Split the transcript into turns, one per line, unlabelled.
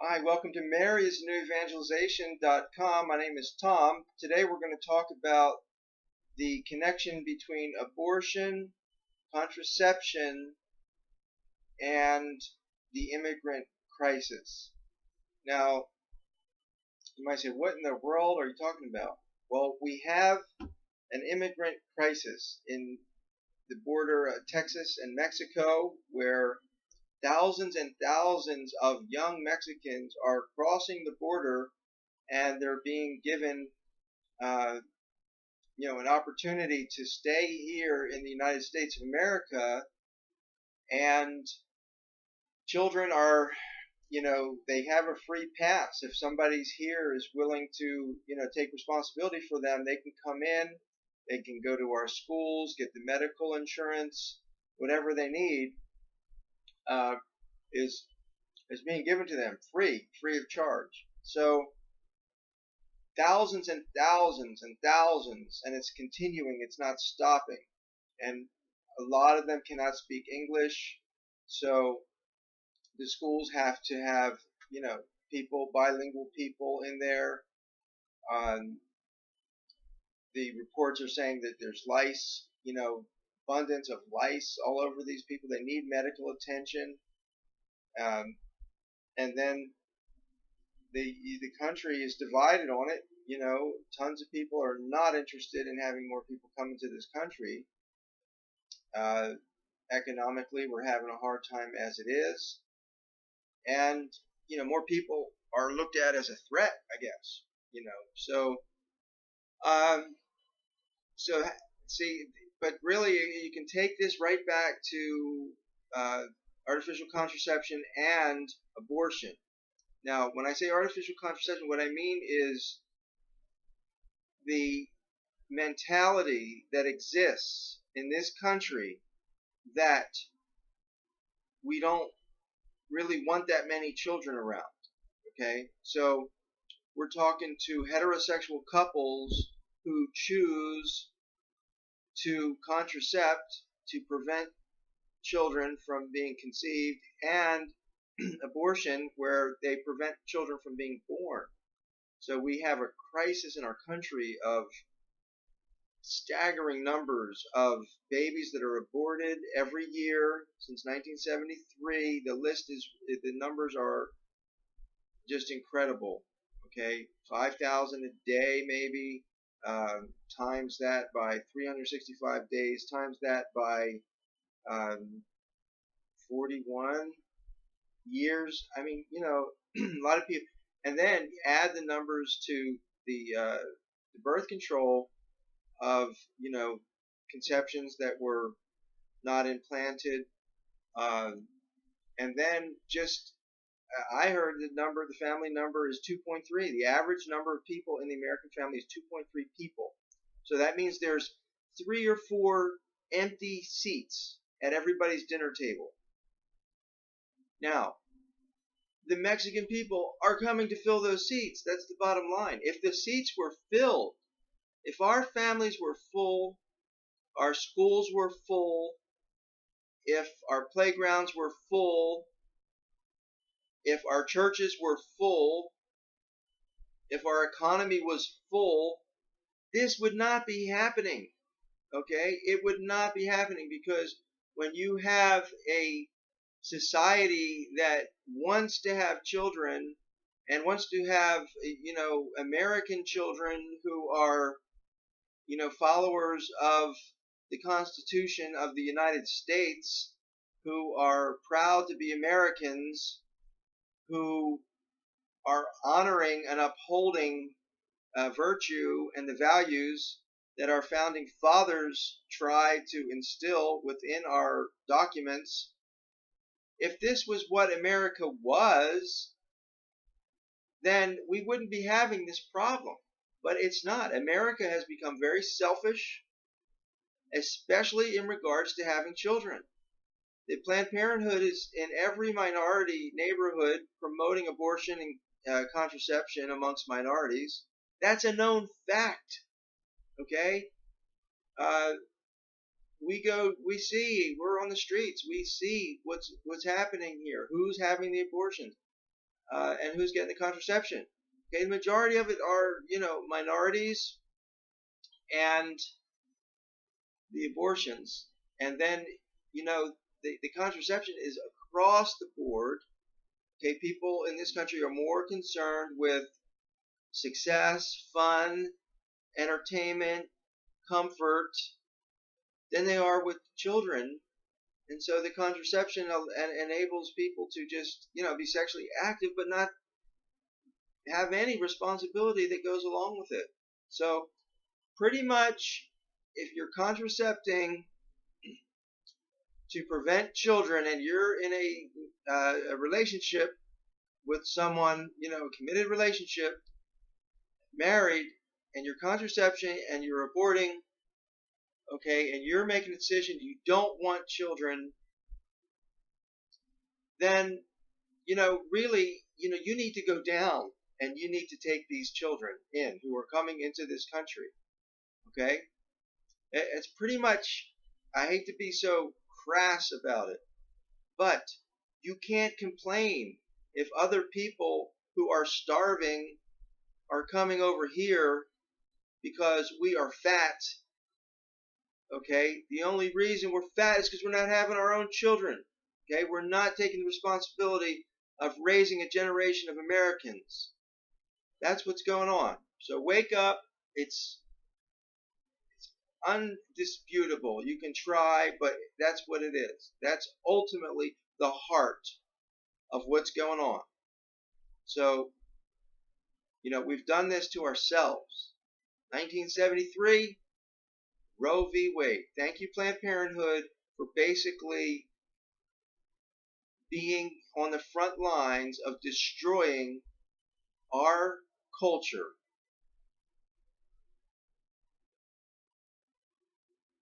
Hi, welcome to marysnewevangelization.com. My name is Tom. Today we're going to talk about the connection between abortion, contraception, and the immigrant crisis. Now, you might say, what in the world are you talking about? Well, we have an immigrant crisis in the border of Texas and Mexico, where thousands and thousands of young Mexicans are crossing the border, and they're being given uh, an opportunity to stay here in the United States of America. And children are, they have a free pass. If somebody's here is willing to, take responsibility for them, they can come in, they can go to our schools, get the medical insurance, whatever they need uh, is being given to them free of charge. So thousands and thousands and thousands, and it's continuing, it's not stopping. And a lot of them cannot speak English, so the schools have to have, people, bilingual people in there. The reports are saying that there's lice, abundance of lice all over these people. They need medical attention. And then the country is divided on it. Tons of people are not interested in having more people come into this country. Economically, we're having a hard time as it is, and more people are looked at as a threat, I guess. Um, so see, but really, you can take this right back to artificial contraception and abortion. Now, when I say artificial contraception, what I mean is the mentality that exists in this country that we don't really want that many children around. Okay, so we're talking to heterosexual couples who choose to contracept to prevent children from being conceived, and abortion where they prevent children from being born. So we have a crisis in our country of staggering numbers of babies that are aborted every year since 1973. The numbers are just incredible. Okay, 5,000 a day maybe, times that by 365 days, times that by 41 years. I mean, a lot of people, and then add the numbers to the birth control of conceptions that were not implanted, and then just I heard the family number is 2.3. The average number of people in the American family is 2.3 people. So that means there's 3 or 4 empty seats at everybody's dinner table. Now, the Mexican people are coming to fill those seats. That's the bottom line. If the seats were filled, if our families were full, our schools were full, if our playgrounds were full, if our churches were full, if our economy was full, this would not be happening. Okay? It would not be happening, because when you have a society that wants to have children and wants to have, American children who are, followers of the Constitution of the United States, who are proud to be Americans, who are honoring and upholding virtue and the values that our founding fathers tried to instill within our documents. If this was what America was, then we wouldn't be having this problem. But it's not. America has become very selfish, especially in regards to having children. The Planned Parenthood is in every minority neighborhood promoting abortion and contraception amongst minorities. That's a known fact. Okay? We're on the streets, we see what's happening here, who's having the abortions. and who's getting the contraception. Okay, the majority of it are, minorities and the abortions. And then, the contraception is across the board. Okay, people in this country are more concerned with success, fun, entertainment, comfort than they are with children. And so the contraception enables people to just, be sexually active but not have any responsibility that goes along with it. So pretty much if you're contracepting to prevent children and you're in a relationship with someone, a committed relationship, married, and you're contraception and you're aborting, okay, and you're making a decision you don't want children, then, really, you need to go down and you need to take these children in who are coming into this country, okay? It's pretty much, I hate to be so crass about it, but you can't complain if other people who are starving are coming over here because we are fat. Okay, the only reason we're fat is because we're not having our own children. Okay, we're not taking the responsibility of raising a generation of Americans. That's what's going on. So wake up. It's undisputable. You can try, but that's what it is. That's ultimately the heart of what's going on. So, we've done this to ourselves. 1973, Roe v. Wade. Thank you, Planned Parenthood, for basically being on the front lines of destroying our culture